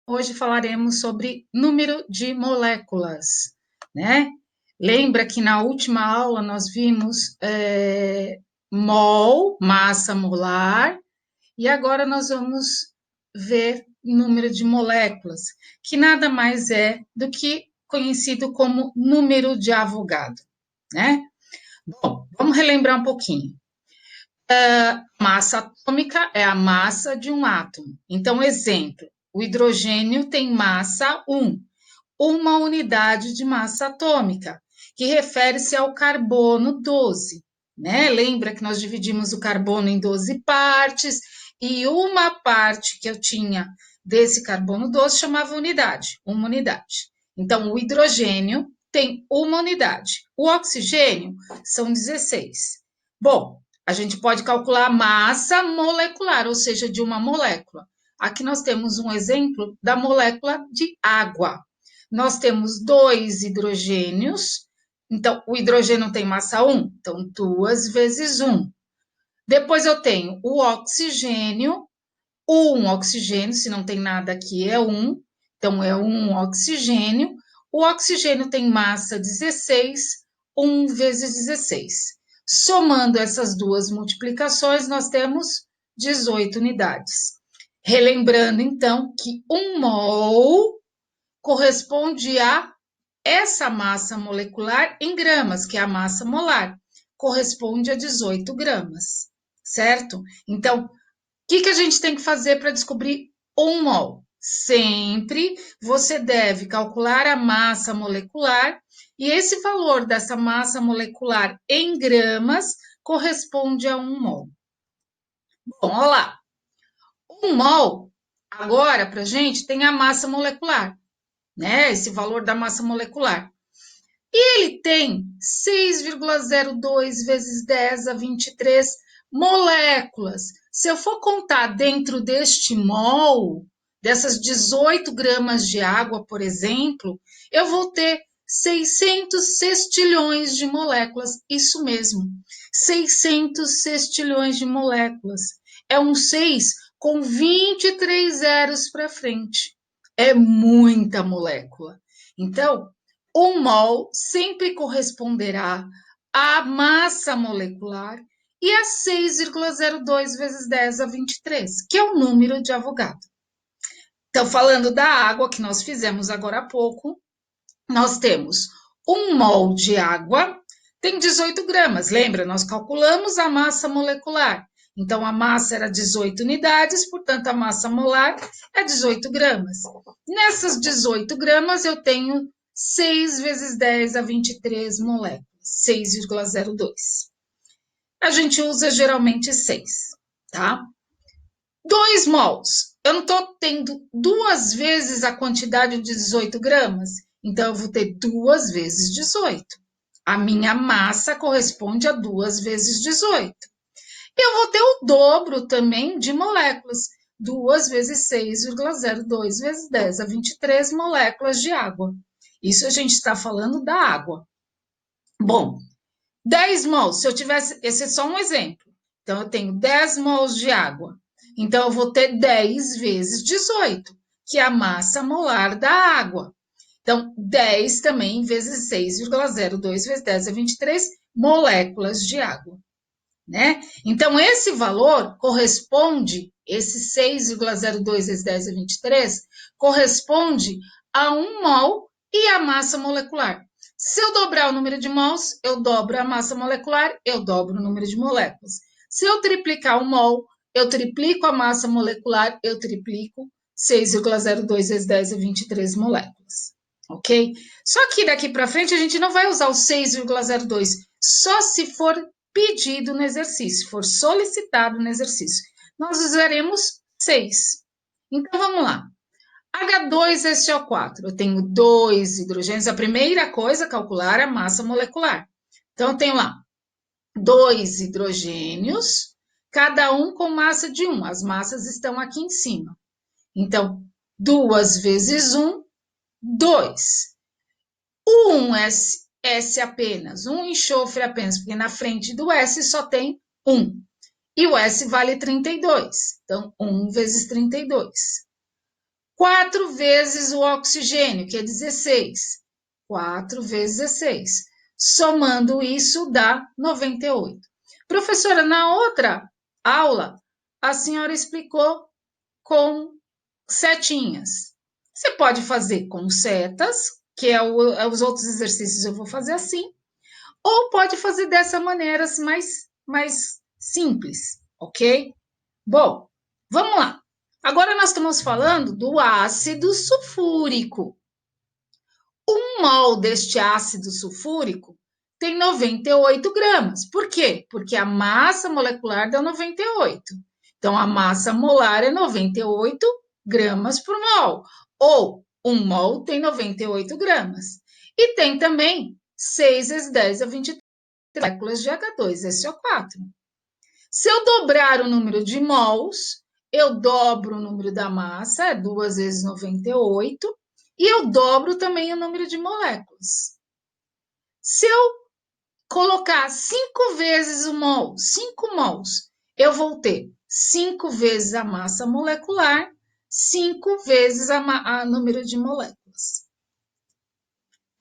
Hoje falaremos sobre número de moléculas, né? Lembra que na última aula nós vimos mol, massa molar, e agora nós vamos ver número de moléculas, que nada mais é do que conhecido como número de Avogadro, né? Bom, vamos relembrar um pouquinho. Massa atômica é a massa de um átomo. Então, exemplo, o hidrogênio tem massa 1, uma unidade de massa atômica, que refere-se ao carbono 12, né? Lembra que nós dividimos o carbono em 12 partes, e uma parte que eu tinha desse carbono 12 chamava unidade, uma unidade. Então, o hidrogênio tem uma unidade, o oxigênio são 16. Bom, a gente pode calcular a massa molecular, ou seja, de uma molécula. Aqui nós temos um exemplo da molécula de água. Nós temos dois hidrogênios, então o hidrogênio tem massa 1, então 2 vezes 1. Depois eu tenho o oxigênio, um oxigênio, se não tem nada aqui é 1, então é um oxigênio. O oxigênio tem massa 16, 1 vezes 16. Somando essas duas multiplicações, nós temos 18 unidades. Relembrando, então, que 1 mol corresponde a essa massa molecular em gramas, que é a massa molar, corresponde a 18 gramas, certo? Então, o que a gente tem que fazer para descobrir 1 mol? Sempre você deve calcular a massa molecular e esse valor dessa massa molecular em gramas corresponde a 1 mol. Bom, olha lá. 1 mol, agora, para a gente, tem a massa molecular, né? Esse valor da massa molecular. E ele tem 6,02 vezes 10 a 23 moléculas. Se eu for contar dentro deste mol, dessas 18 gramas de água, por exemplo, eu vou ter 600 sextilhões de moléculas. Isso mesmo, 600 sextilhões de moléculas. É um 6 com 23 zeros para frente. É muita molécula. Então, 1 mol sempre corresponderá à massa molecular e a 6,02 vezes 10 a 23, que é o número de Avogadro. Então, falando da água que nós fizemos agora há pouco, nós temos 1 mol de água, tem 18 gramas. Lembra, nós calculamos a massa molecular. Então, a massa era 18 unidades, portanto, a massa molar é 18 gramas. Nessas 18 gramas, eu tenho 6 vezes 10 a 23 moléculas, 6,02. A gente usa geralmente 6, tá? 2 mols. Eu não estou tendo duas vezes a quantidade de 18 gramas, então eu vou ter 2 vezes 18. A minha massa corresponde a 2 vezes 18. Eu vou ter o dobro também de moléculas. 2 vezes 6,02 vezes 10 a 23 moléculas de água. Isso a gente está falando da água. Bom, 10 mols, se eu tivesse, esse é só um exemplo. Então, eu tenho 10 mols de água. Então, eu vou ter 10 vezes 18, que é a massa molar da água. Então, 10 também vezes 6,02 vezes 10 é 23 moléculas de água, né? Então, esse valor corresponde, esse 6,02 vezes 10 é 23, corresponde a 1 mol e a massa molecular. Se eu dobrar o número de mols, eu dobro a massa molecular, eu dobro o número de moléculas. Se eu triplicar o mol, eu triplico a massa molecular, eu triplico 6,02 vezes 10 é 23 moléculas. Ok? Só que daqui para frente a gente não vai usar o 6,02, só se for pedido no exercício, for solicitado no exercício. Nós usaremos 6. Então vamos lá. H2SO4, eu tenho 2 hidrogênios. A primeira coisa, calcular a massa molecular. Então, eu tenho lá 2 hidrogênios, cada um com massa de 1. As massas estão aqui em cima. Então, 2 vezes 1, 2. O 1S S apenas, um enxofre apenas, porque na frente do S só tem 1. E o S vale 32. Então, 1 vezes 32. 4 vezes o oxigênio, que é 16. 4 vezes 16. Somando isso dá 98. Professora, na outra aula, a senhora explicou com setinhas. Você pode fazer com setas, que os outros exercícios eu vou fazer assim, ou pode fazer dessa maneira mais simples, ok? Bom, vamos lá. Agora nós estamos falando do ácido sulfúrico. 1 mol deste ácido sulfúrico tem 98 gramas. Por quê? Porque a massa molecular deu 98. Então, a massa molar é 98 gramas por mol. Ou 1 mol tem 98 gramas. E tem também 6 vezes 10 a 23 moléculas de H2SO4. Se eu dobrar o número de mols, eu dobro o número da massa, é 2 vezes 98, e eu dobro também o número de moléculas. Se eu colocar 5 vezes o mol, 5 mols, eu vou ter 5 vezes a massa molecular, 5 vezes o número de moléculas.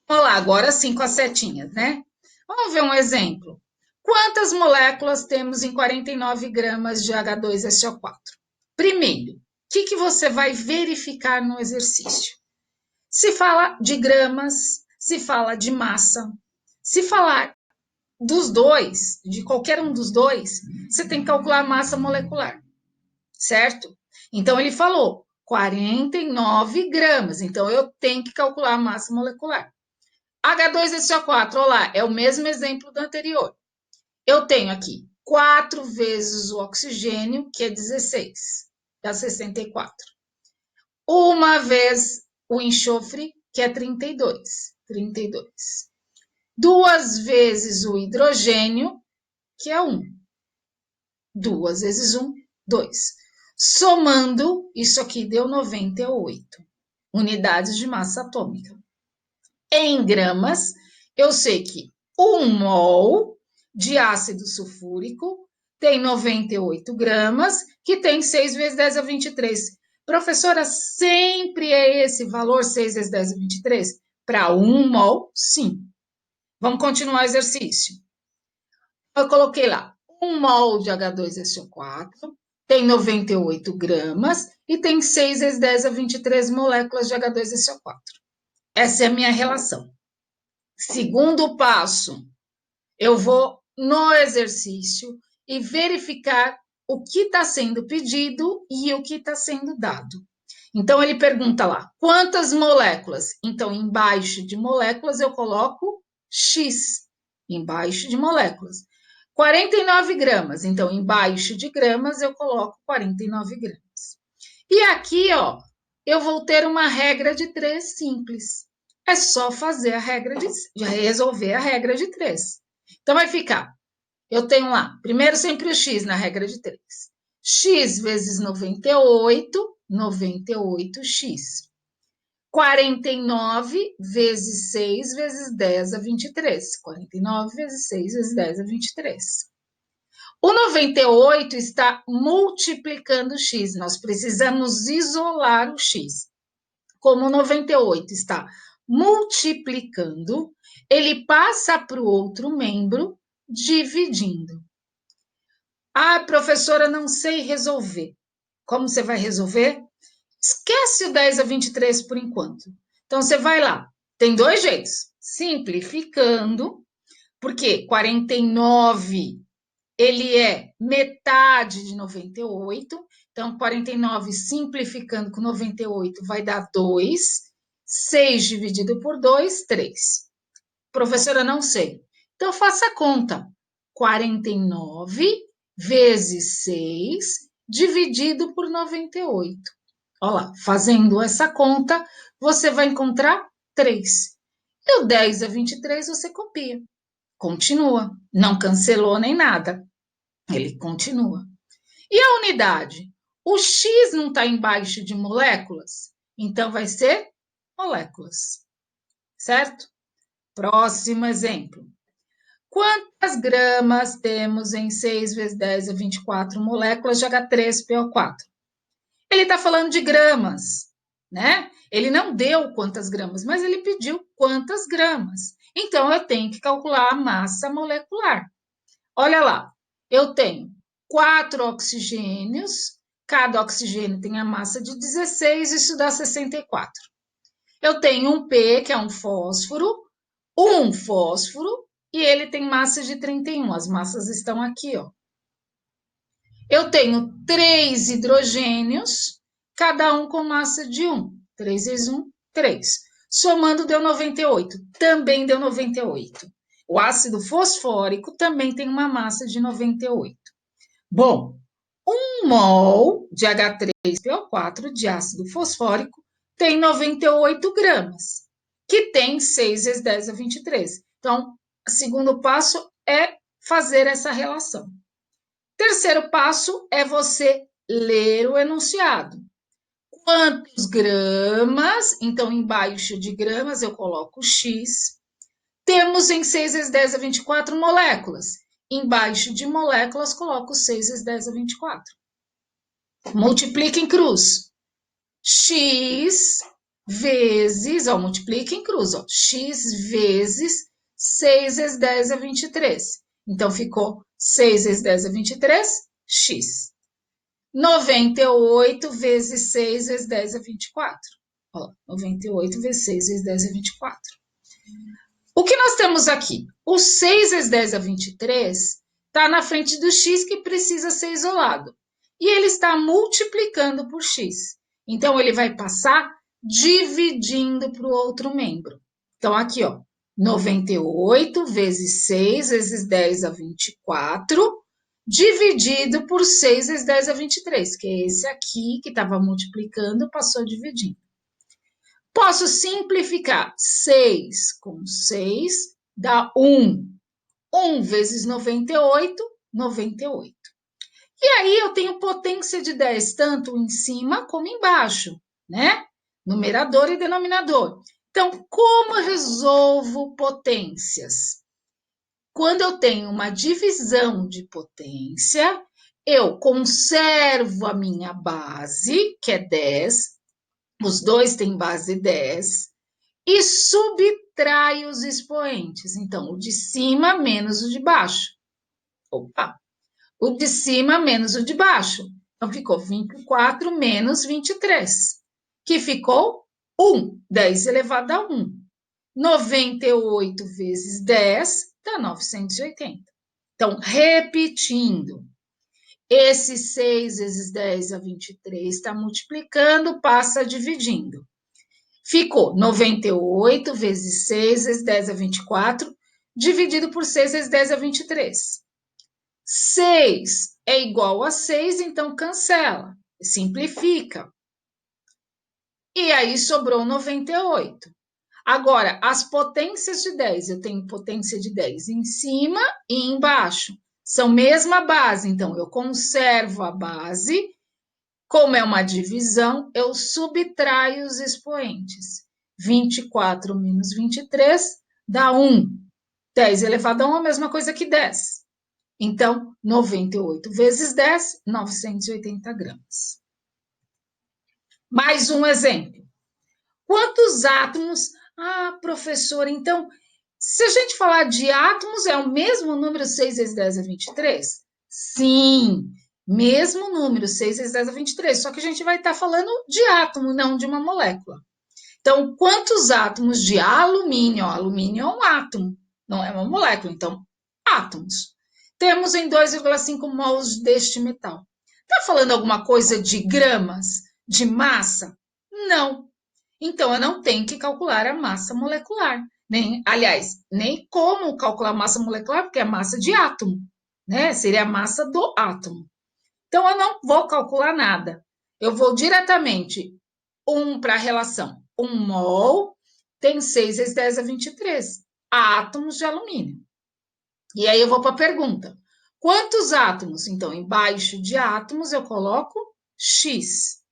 Vamos lá, agora sim com as setinhas, né? Vamos ver um exemplo. Quantas moléculas temos em 49 gramas de H2SO4? Primeiro, o que você vai verificar no exercício? Se fala de gramas, se fala de massa, se falar dos dois, de qualquer um dos dois, você tem que calcular a massa molecular, certo? Então, ele falou 49 gramas, então eu tenho que calcular a massa molecular. H2SO4, olha lá, é o mesmo exemplo do anterior. Eu tenho aqui 4 vezes o oxigênio, que é 16, dá 64. Uma vez o enxofre, que é 32. 32. 2 vezes o hidrogênio, que é 1. 2 vezes 1, 2. Somando, isso aqui deu 98 unidades de massa atômica. Em gramas, eu sei que 1 mol de ácido sulfúrico tem 98 gramas, que tem 6 vezes 10 a 23. Professora, sempre é esse valor 6 vezes 10 a 23? Para 1 mol, sim. Vamos continuar o exercício. Eu coloquei lá 1 mol de H2SO4, tem 98 gramas e tem 6 vezes 10 a 23 moléculas de H2SO4. Essa é a minha relação. Segundo passo, eu vou no exercício e verificar o que está sendo pedido e o que está sendo dado. Então, ele pergunta lá, quantas moléculas? Então, embaixo de moléculas, eu coloco X, embaixo de moléculas. 49 gramas, então, embaixo de gramas, eu coloco 49 gramas. E aqui, ó, eu vou ter uma regra de 3 simples. É só fazer a regra de resolver a regra de 3. Então, vai ficar, eu tenho lá, primeiro sempre o X na regra de 3. X vezes 98, 98x. 49 vezes 6 vezes 10 a 23. 49 vezes 6 vezes 10 a 23. O 98 está multiplicando o X. Nós precisamos isolar o X. Como o 98 está multiplicando, ele passa para o outro membro dividindo. Ah, professora, não sei resolver. Como você vai resolver? Esquece o 10 a 23 por enquanto. Então, você vai lá. Tem 2 jeitos. Simplificando, porque 49 ele é metade de 98. Então, 49 simplificando com 98 vai dar 2. 6 dividido por 2, 3. Professora, não sei. Então, faça a conta. 49 vezes 6 dividido por 98. Olha lá, fazendo essa conta, você vai encontrar 3. E o 10 a 23 você copia. Continua. Não cancelou nem nada. Ele continua. E a unidade? O X não está embaixo de moléculas? Então, vai ser moléculas. Certo? Próximo exemplo. Quantas gramas temos em 6 vezes 10 a 24 moléculas de H3PO4? Ele está falando de gramas, né? Ele não deu quantas gramas, mas ele pediu quantas gramas. Então, eu tenho que calcular a massa molecular. Olha lá, eu tenho 4 oxigênios, cada oxigênio tem a massa de 16, isso dá 64. Eu tenho um P, que é um fósforo, e ele tem massa de 31. As massas estão aqui, ó. Eu tenho 3 hidrogênios, cada um com massa de 1. 3 vezes 1, 3. Somando deu 98. Também deu 98. O ácido fosfórico também tem uma massa de 98. Bom, 1 mol de H3PO4 de ácido fosfórico tem 98 gramas, que tem 6 vezes 10 a 23. Então, o segundo passo é fazer essa relação. Terceiro passo é você ler o enunciado. Quantos gramas? Então, embaixo de gramas eu coloco X. Temos em 6 vezes 10 a 24 moléculas. Embaixo de moléculas, coloco 6 vezes 10 a 24. Multiplica em cruz. X vezes, ó, multiplica em cruz, ó, X vezes 6 vezes 10 a 23. Então, ficou 6 vezes 10 a 23, X. 98 vezes 6 vezes 10 a 24. Ó, 98 vezes 6 vezes 10 a 24. O que nós temos aqui? O 6 vezes 10 a 23 está na frente do x que precisa ser isolado. E ele está multiplicando por x. Então, ele vai passar dividindo para o outro membro. Então, aqui, ó, 98 vezes 6 vezes 10 a 24, dividido por 6 vezes 10 a 23, que é esse aqui que estava multiplicando, passou dividindo. Posso simplificar. 6 com 6 dá 1. 1 vezes 98, 98. E aí eu tenho potência de 10, tanto em cima como embaixo, né? Numerador e denominador. Então, como eu resolvo potências? Quando eu tenho uma divisão de potência, eu conservo a minha base, que é 10, os dois têm base 10, e subtrai os expoentes. Então, o de cima menos o de baixo. Opa! O de cima menos o de baixo. Então, ficou 24 menos 23, que ficou 1. 10 elevado a 1. 98 vezes 10 dá 980. Então, repetindo, esse 6 vezes 10 a 23 está multiplicando, passa dividindo. Ficou 98 vezes 6 vezes 10 a 24, dividido por 6 vezes 10 a 23. 6 é igual a 6, então cancela, simplifica. E aí sobrou 98. Agora, as potências de 10, eu tenho potência de 10 em cima e embaixo. São mesma base, então eu conservo a base. Como é uma divisão, eu subtraio os expoentes. 24 menos 23 dá 1. 10 elevado a 1 é a mesma coisa que 10. Então, 98 vezes 10, 980 gramas. Mais um exemplo. Quantos átomos? Ah, professora, então, se a gente falar de átomos, é o mesmo número 6 vezes 10 a 23? Sim, mesmo número 6 vezes 10 a 23, só que a gente vai estar falando de átomo, não de uma molécula. Então, quantos átomos de alumínio? Alumínio é um átomo, não é uma molécula, então, átomos. Temos em 2,5 mols deste metal. Está falando alguma coisa de gramas, de massa? Não. Então, eu não tenho que calcular a massa molecular. Aliás, nem como calcular a massa molecular, porque é massa de átomo, né? Seria a massa do átomo. Então, eu não vou calcular nada. Eu vou diretamente para a relação. 1 mol tem 6 vezes 10 a 23 átomos de alumínio. E aí eu vou para a pergunta. Quantos átomos? Então, embaixo de átomos eu coloco X.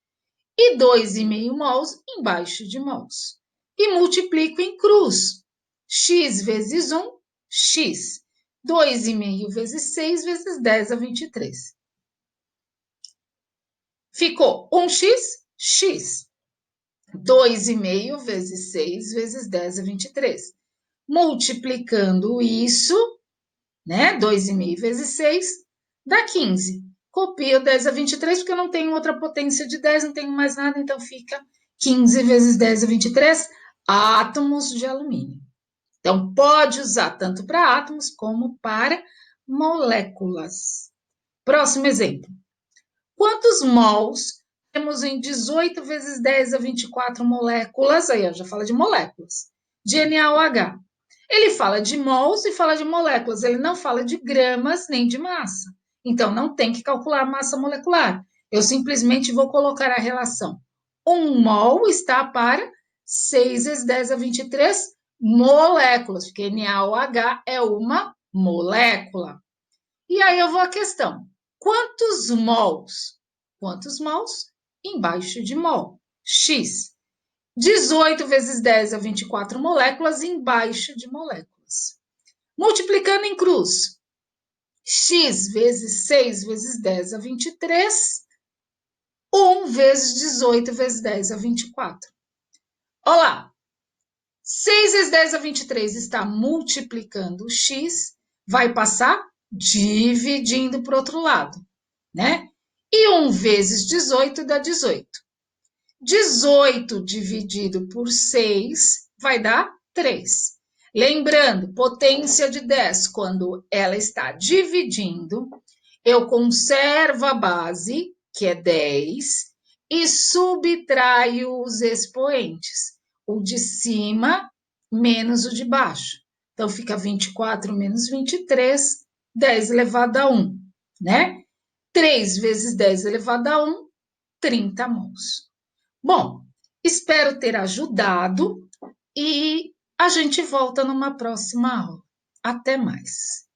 E 2,5 mols embaixo de mols. E multiplico em cruz. X vezes 1, X. 2,5 vezes 6 vezes 10 a 23. Ficou 1x, X. 2,5 vezes 6 vezes 10 é 23. Multiplicando isso, né? 2,5 vezes 6 dá 15. Copio 10 a 23, porque eu não tenho outra potência de 10, não tenho mais nada, então fica 15 vezes 10 a 23 átomos de alumínio. Então, pode usar tanto para átomos como para moléculas. Próximo exemplo. Quantos mols temos em 18 vezes 10 a 24 moléculas? Aí, eu já fala de moléculas. De NaOH. Ele fala de mols e fala de moléculas. Ele não fala de gramas nem de massa. Então, não tem que calcular a massa molecular. Eu simplesmente vou colocar a relação. 1 mol está para 6 vezes 10 a 23 moléculas, porque NaOH é uma molécula. E aí eu vou à questão. Quantos mols? Quantos mols? Embaixo de mol. X. 18 vezes 10 a 24 moléculas embaixo de moléculas. Multiplicando em cruz. X vezes 6 vezes 10 a 23. 1 vezes 18 vezes 10 a 24. Olá. 6 vezes 10 a 23 está multiplicando o x, vai passar dividindo para o outro lado, né? E 1 vezes 18 dá 18. 18 dividido por 6 vai dar 3. Lembrando, potência de 10, quando ela está dividindo, eu conservo a base, que é 10, e subtraio os expoentes. O de cima menos o de baixo. Então, fica 24 menos 23, 10 elevado a 1, né? 3 vezes 10 elevado a 1, 30 mols. Bom, espero ter ajudado e a gente volta numa próxima aula. Até mais!